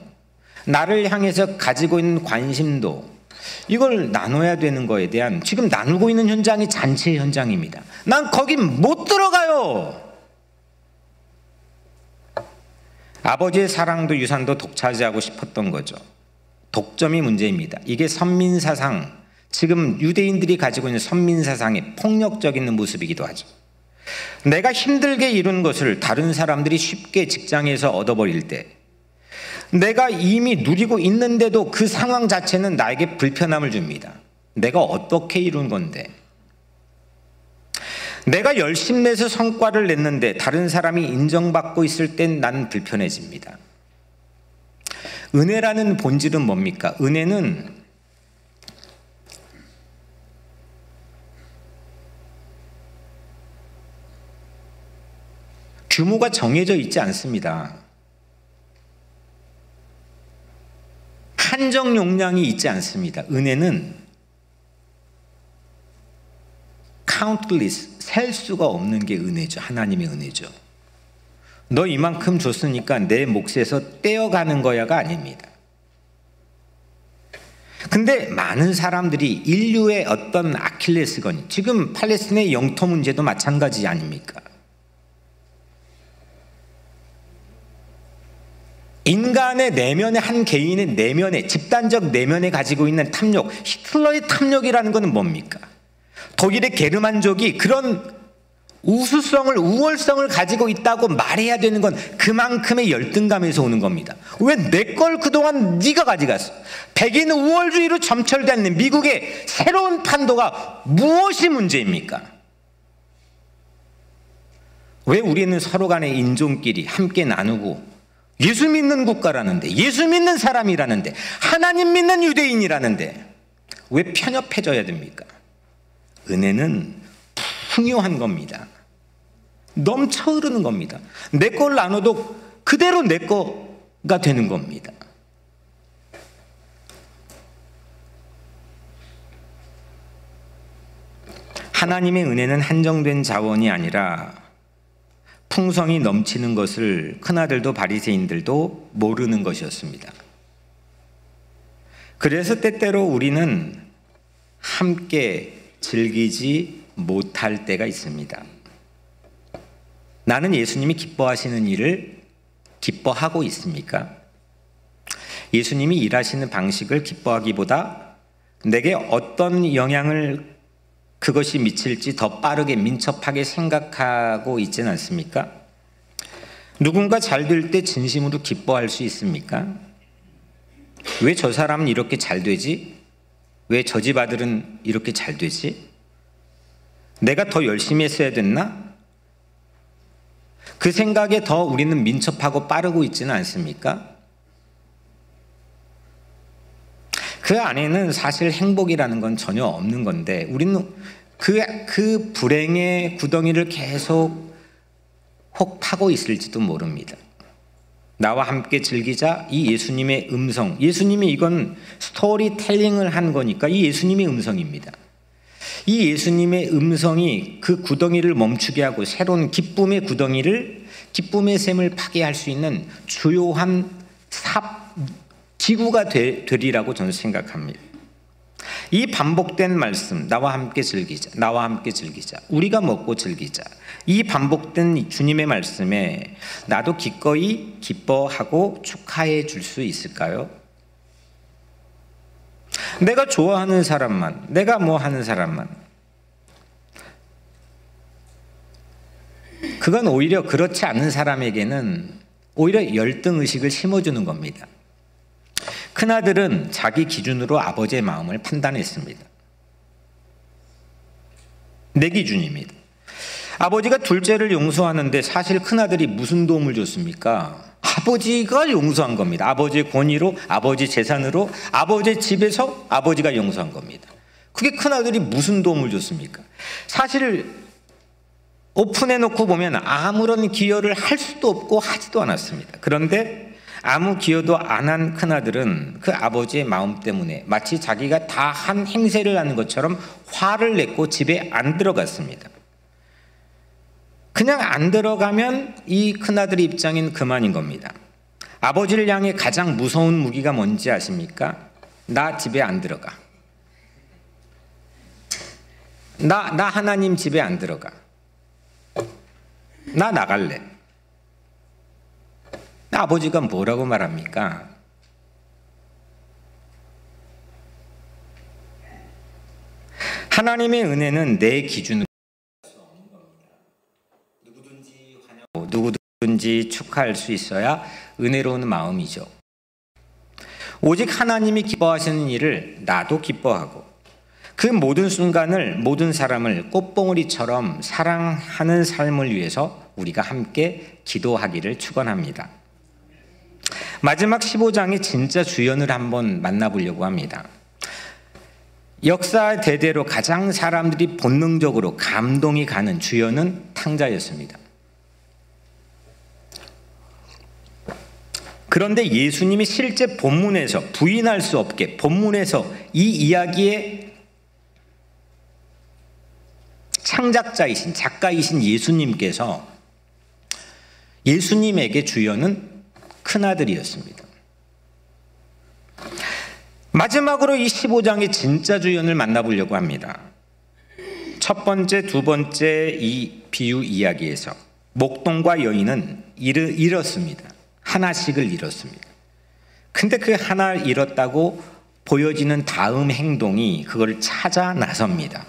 나를 향해서 가지고 있는 관심도, 이걸 나눠야 되는 거에 대한, 지금 나누고 있는 현장이 잔치의 현장입니다. 난 거기 못 들어가요. 아버지의 사랑도 유산도 독차지하고 싶었던 거죠. 독점이 문제입니다. 이게 선민사상, 지금 유대인들이 가지고 있는 선민사상의 폭력적인 모습이기도 하죠. 내가 힘들게 이룬 것을 다른 사람들이 쉽게 직장에서 얻어버릴 때, 내가 이미 누리고 있는데도 그 상황 자체는 나에게 불편함을 줍니다. 내가 어떻게 이룬 건데, 내가 열심히 내서 성과를 냈는데 다른 사람이 인정받고 있을 땐 난 불편해집니다. 은혜라는 본질은 뭡니까? 은혜는 규모가 정해져 있지 않습니다. 한정 용량이 있지 않습니다. 은혜는 countless, 셀 수가 없는 게 은혜죠. 하나님의 은혜죠. 너 이만큼 줬으니까 내 몫에서 떼어가는 거야가 아닙니다. 근데 많은 사람들이 인류의 어떤 아킬레스건, 지금 팔레스타인의 영토 문제도 마찬가지 아닙니까? 인간의 내면에, 한 개인의 내면에, 집단적 내면에 가지고 있는 탐욕, 히틀러의 탐욕이라는 것은 뭡니까? 독일의 게르만족이 그런 우수성을, 우월성을 가지고 있다고 말해야 되는 건 그만큼의 열등감에서 오는 겁니다. 왜 내 걸 그동안 네가 가져갔어? 백인 우월주의로 점철된 미국의 새로운 판도가 무엇이 문제입니까? 왜 우리는 서로 간의 인종끼리 함께 나누고 예수 믿는 국가라는데, 예수 믿는 사람이라는데, 하나님 믿는 유대인이라는데 왜 편협해져야 됩니까? 은혜는 풍요한 겁니다. 넘쳐 흐르는 겁니다. 내 걸 나눠도 그대로 내 거가 되는 겁니다. 하나님의 은혜는 한정된 자원이 아니라 풍성이 넘치는 것을 큰아들도 바리새인들도 모르는 것이었습니다. 그래서 때때로 우리는 함께 즐기지 못할 때가 있습니다. 나는 예수님이 기뻐하시는 일을 기뻐하고 있습니까? 예수님이 일하시는 방식을 기뻐하기보다 내게 어떤 영향을 그것이 미칠지 더 빠르게 민첩하게 생각하고 있지는 않습니까? 누군가 잘 될 때 진심으로 기뻐할 수 있습니까? 왜 저 사람은 이렇게 잘 되지? 왜 저 집 아들은 이렇게 잘 되지? 내가 더 열심히 했어야 됐나? 그 생각에 더 우리는 민첩하고 빠르고 있지는 않습니까? 그 안에는 사실 행복이라는 건 전혀 없는 건데 우리는 그 불행의 구덩이를 계속 혹 파고 있을지도 모릅니다. 나와 함께 즐기자, 이 예수님의 음성, 예수님이 이건 스토리텔링을 한 거니까 이 예수님의 음성입니다. 이 예수님의 음성이 그 구덩이를 멈추게 하고 새로운 기쁨의 구덩이를, 기쁨의 샘을 파게 할 수 있는 주요한 기구가 되리라고 저는 생각합니다. 이 반복된 말씀, 나와 함께 즐기자, 나와 함께 즐기자, 우리가 먹고 즐기자, 이 반복된 주님의 말씀에 나도 기꺼이 기뻐하고 축하해 줄 수 있을까요? 내가 좋아하는 사람만, 내가 뭐 하는 사람만, 그건 오히려 그렇지 않은 사람에게는 오히려 열등의식을 심어주는 겁니다. 큰아들은 자기 기준으로 아버지의 마음을 판단했습니다. 내 기준입니다. 아버지가 둘째를 용서하는데 사실 큰아들이 무슨 도움을 줬습니까? 아버지가 용서한 겁니다. 아버지의 권위로, 아버지 재산으로, 아버지의 집에서 아버지가 용서한 겁니다. 그게 큰아들이 무슨 도움을 줬습니까? 사실 오픈해놓고 보면 아무런 기여를 할 수도 없고 하지도 않았습니다. 그런데 아무 기여도 안 한 큰아들은 그 아버지의 마음 때문에 마치 자기가 다 한 행세를 하는 것처럼 화를 냈고 집에 안 들어갔습니다. 그냥 안 들어가면 이 큰아들의 입장은 그만인 겁니다. 아버지를 향해 가장 무서운 무기가 뭔지 아십니까? 나 집에 안 들어가. 나 하나님 집에 안 들어가. 나 나갈래. 아버지가 뭐라고 말합니까? 하나님의 은혜는 내 기준으로 누구든지 축하할 수 있어야 은혜로운 마음이죠. 오직 하나님이 기뻐하시는 일을 나도 기뻐하고 그 모든 순간을, 모든 사람을 꽃봉오리처럼 사랑하는 삶을 위해서 우리가 함께 기도하기를 축원합니다. 마지막 15장의 진짜 주연을 한번 만나보려고 합니다. 역사 대대로 가장 사람들이 본능적으로 감동이 가는 주연은 탕자였습니다. 그런데 예수님이 실제 본문에서 부인할 수 없게 본문에서 이 이야기의 창작자이신 작가이신 예수님께서 예수님에게 주연은 큰아들이었습니다. 마지막으로 이 15장의 진짜 주연을 만나보려고 합니다. 첫 번째, 두 번째 이 비유 이야기에서 목동과 여인은 잃었습니다. 하나씩을 잃었습니다. 근데 그 하나 잃었다고 보여지는 다음 행동이 그걸 찾아 나섭니다.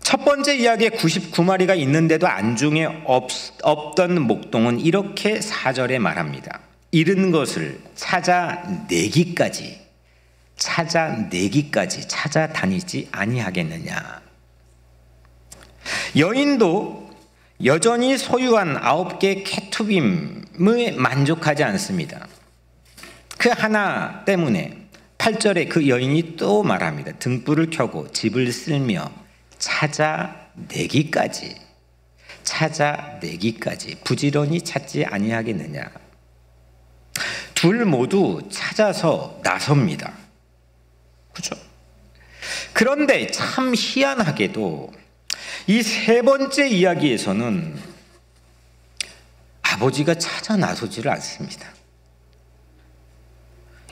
첫 번째 이야기에 99마리가 있는데도 안중에 없던 목동은 이렇게 4절에 말합니다. 잃은 것을 찾아내기까지 찾아다니지 아니하겠느냐. 여인도 여전히 소유한 9개의 케투빔에 만족하지 않습니다. 그 하나 때문에 8절에 그 여인이 또 말합니다. 등불을 켜고 집을 쓸며 찾아내기까지 부지런히 찾지 아니하겠느냐. 둘 모두 찾아서 나섭니다. 그렇죠? 그런데 참 희한하게도 이 세 번째 이야기에서는 아버지가 찾아 나서지를 않습니다.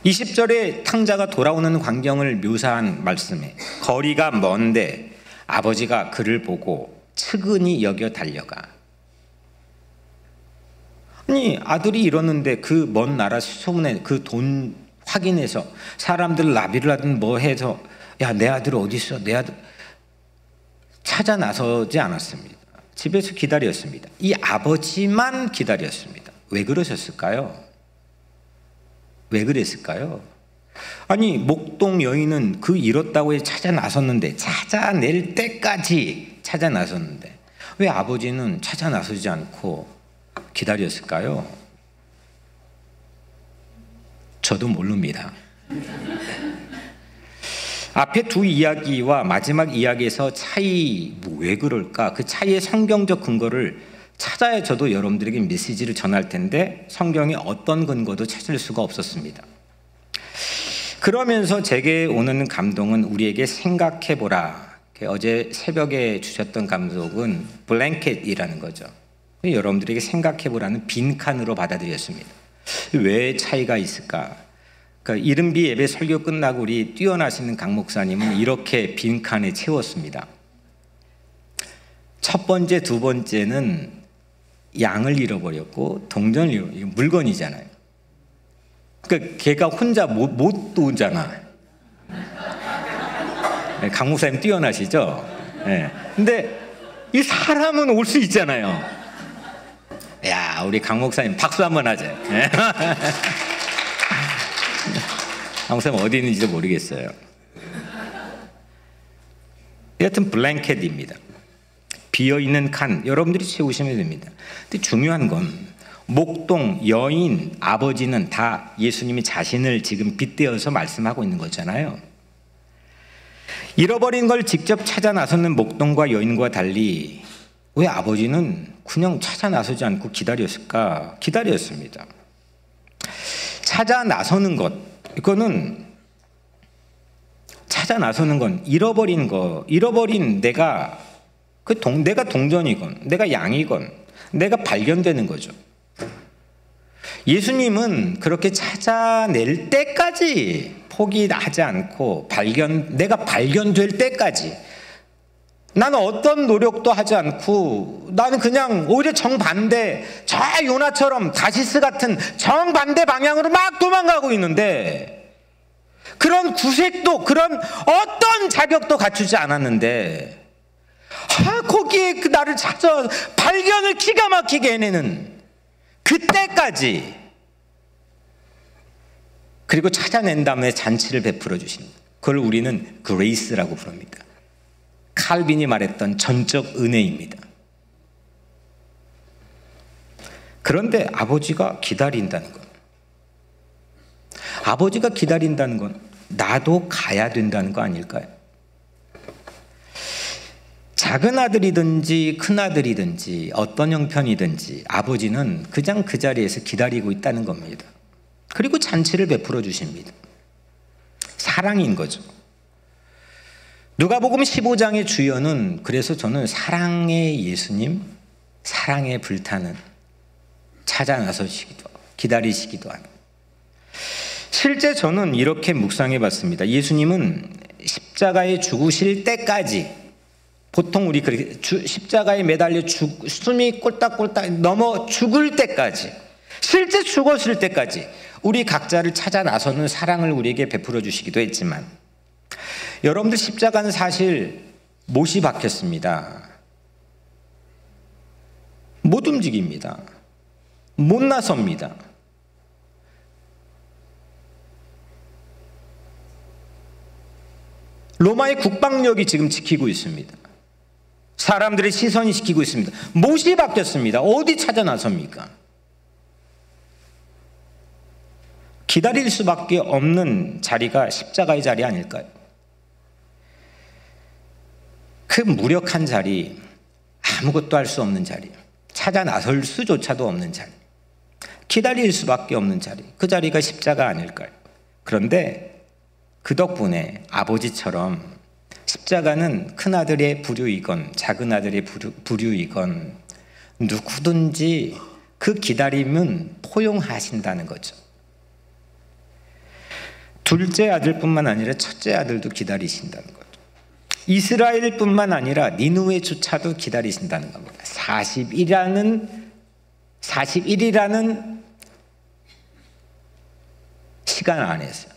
20절에 탕자가 돌아오는 광경을 묘사한 말씀에 거리가 먼데 아버지가 그를 보고 측은히 여겨 달려가. 아니, 아들이 이러는데 그 먼 나라 수소문에 그 돈 확인해서 사람들 나비를 하든 뭐 해서 야, 내 아들 어디 있어? 내 아들 찾아 나서지 않았습니다. 집에서 기다렸습니다. 이 아버지만 기다렸습니다. 왜 그러셨을까요? 왜 그랬을까요? 아니, 목동 여인은 그 잃었다고 해서 찾아 나섰는데, 찾아낼 때까지 찾아 나섰는데 왜 아버지는 찾아 나서지 않고 기다렸을까요? 저도 모릅니다. 앞에 두 이야기와 마지막 이야기에서 차이, 왜 그럴까? 그 차이의 성경적 근거를 찾아야 저도 여러분들에게 메시지를 전할 텐데 성경에 어떤 근거도 찾을 수가 없었습니다. 그러면서 제게 오는 감동은 우리에게 생각해보라. 어제 새벽에 주셨던 감독은 블랭켓이라는 거죠. 여러분들에게 생각해보라는 빈칸으로 받아들였습니다. 왜 차이가 있을까? 그러니까 이른비 예배 설교 끝나고 우리 뛰어나시는 강 목사님은 이렇게 빈칸에 채웠습니다. 첫 번째, 두 번째는 양을 잃어버렸고 동전을 잃어버렸고 물건이잖아요. 그러니까 걔가 혼자 못 오잖아. 강 목사님 뛰어나시죠? 네. 근데 이 사람은 올 수 있잖아요. 야, 우리 강 목사님 박수 한번 하자. 네. 강 목사님 어디 있는지도 모르겠어요. 여하튼 블랭켓입니다. 비어있는 칸 여러분들이 채우시면 됩니다. 근데 중요한 건 목동, 여인, 아버지는 다 예수님이 자신을 지금 빗대어서 말씀하고 있는 거잖아요. 잃어버린 걸 직접 찾아 나서는 목동과 여인과 달리 왜 아버지는 그냥 찾아 나서지 않고 기다렸을까? 기다렸습니다. 찾아 나서는 것, 이거는 찾아 나서는 건 잃어버린 내가 내가 동전이건 내가 양이건 내가 발견되는 거죠. 예수님은 그렇게 찾아낼 때까지 포기하지 않고 내가 발견될 때까지 나는 어떤 노력도 하지 않고 나는 그냥 오히려 정반대, 저 요나처럼 다시스 같은 정반대 방향으로 막 도망가고 있는데 그런 구색도, 그런 어떤 자격도 갖추지 않았는데 거기에 그 나를 찾아 발견을 기가 막히게 해내는 그때까지, 그리고 찾아낸 다음에 잔치를 베풀어 주시는, 그걸 우리는 그레이스라고 부릅니다. 칼빈이 말했던 전적 은혜입니다. 그런데 아버지가 기다린다는 것, 아버지가 기다린다는 건 나도 가야 된다는 거 아닐까요? 작은 아들이든지 큰 아들이든지 어떤 형편이든지 아버지는 그냥 그 자리에서 기다리고 있다는 겁니다. 그리고 잔치를 베풀어 주십니다. 사랑인 거죠. 누가복음 15장의 주연은, 그래서 저는 사랑의 예수님, 사랑에 불타는, 찾아 나서시기도 하고 기다리시기도 하는. 실제 저는 이렇게 묵상해 봤습니다. 예수님은 십자가에 죽으실 때까지, 보통 우리 그렇게 십자가에 매달려 숨이 꼴딱꼴딱 넘어 죽을 때까지, 실제 죽었을 때까지 우리 각자를 찾아 나서는 사랑을 우리에게 베풀어 주시기도 했지만, 여러분들 십자가는 사실 못이 박혔습니다. 못 움직입니다. 못 나섭니다. 로마의 국방력이 지금 지키고 있습니다. 사람들의 시선이 지키고 있습니다. 못이 박혔습니다. 어디 찾아 나섭니까? 기다릴 수밖에 없는 자리가 십자가의 자리 아닐까요? 그 무력한 자리, 아무것도 할 수 없는 자리, 찾아 나설 수조차도 없는 자리, 기다릴 수밖에 없는 자리, 그 자리가 십자가 아닐까요? 그런데 그 덕분에 아버지처럼 십자가는 큰아들의 부류이건 작은 아들의 부류이건 누구든지 그 기다림은 포용하신다는 거죠. 둘째 아들뿐만 아니라 첫째 아들도 기다리신다는 거죠. 이스라엘뿐만 아니라 니느웨조차도 기다리신다는 겁니다. 40일이라는 시간 안에서.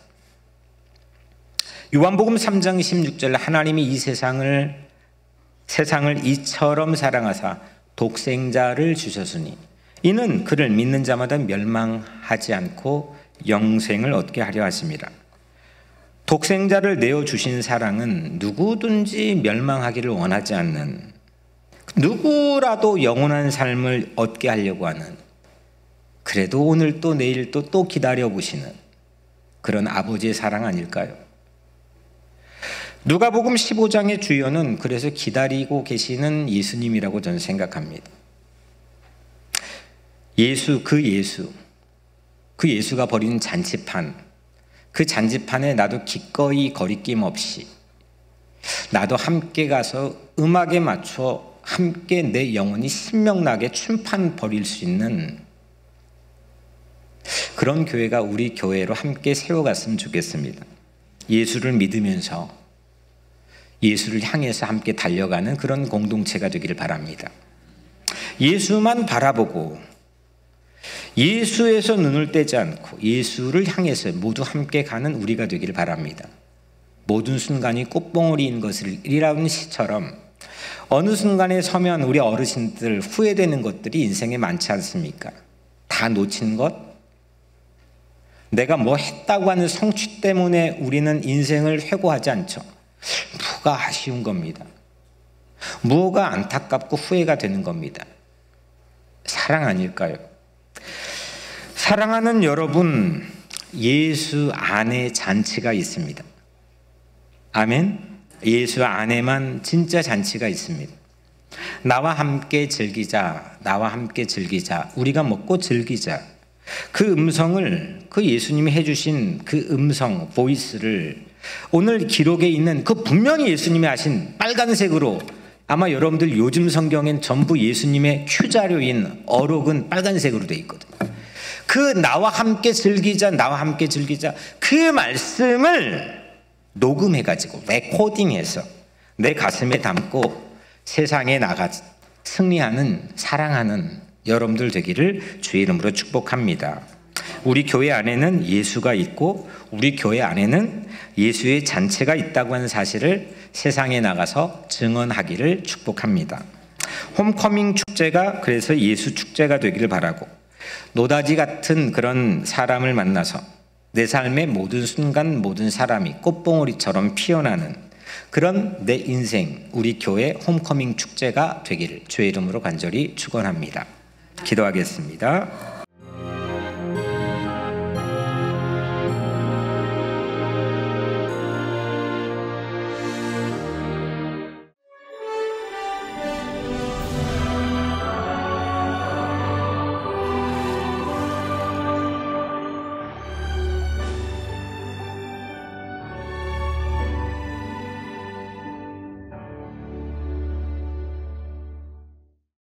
요한복음 3장 16절, 하나님이 이 세상을 이처럼 사랑하사 독생자를 주셨으니 이는 그를 믿는 자마다 멸망하지 않고 영생을 얻게 하려 하심이라. 독생자를 내어주신 사랑은 누구든지 멸망하기를 원하지 않는, 누구라도 영원한 삶을 얻게 하려고 하는, 그래도 오늘 또 내일 또 기다려보시는 그런 아버지의 사랑 아닐까요? 누가복음 15장의 주연은 그래서 기다리고 계시는 예수님이라고 저는 생각합니다. 그 예수가 벌인 잔치판, 그 잔치판에 나도 기꺼이 거리낌 없이 나도 함께 가서 음악에 맞춰 함께 내 영혼이 신명나게 춤판 벌일 수 있는 그런 교회가 우리 교회로 함께 세워갔으면 좋겠습니다. 예수를 믿으면서 예수를 향해서 함께 달려가는 그런 공동체가 되기를 바랍니다. 예수만 바라보고 예수에서 눈을 떼지 않고 예수를 향해서 모두 함께 가는 우리가 되기를 바랍니다. 모든 순간이 꽃봉오리인 것이라는 시처럼 어느 순간에 서면 우리 어르신들 후회되는 것들이 인생에 많지 않습니까? 다 놓친 것, 내가 뭐 했다고 하는 성취 때문에 우리는 인생을 회고하지 않죠. 뭐가 아쉬운 겁니다. 뭐가 안타깝고 후회가 되는 겁니다. 사랑 아닐까요? 사랑하는 여러분, 예수 안에 잔치가 있습니다. 아멘. 예수 안에만 진짜 잔치가 있습니다. 나와 함께 즐기자, 나와 함께 즐기자, 우리가 먹고 즐기자. 그 음성을, 그 예수님이 해주신 그 음성, 보이스를 오늘 기록에 있는 그 분명히 예수님이 하신 빨간색으로, 아마 여러분들 요즘 성경엔 전부 예수님의 큐자료인 어록은 빨간색으로 되어 있거든요. 그 나와 함께 즐기자, 나와 함께 즐기자, 그 말씀을 녹음해가지고 레코딩해서 내 가슴에 담고 세상에 나가 승리하는, 사랑하는 여러분들 되기를 주의 이름으로 축복합니다. 우리 교회 안에는 예수가 있고 우리 교회 안에는 예수의 잔치가 있다고 하는 사실을 세상에 나가서 증언하기를 축복합니다. 홈커밍 축제가 그래서 예수 축제가 되기를 바라고, 노다지 같은 그런 사람을 만나서 내 삶의 모든 순간 모든 사람이 꽃봉오리처럼 피어나는 그런 내 인생, 우리 교회 홈커밍 축제가 되기를 주의 이름으로 간절히 축원합니다. 기도하겠습니다.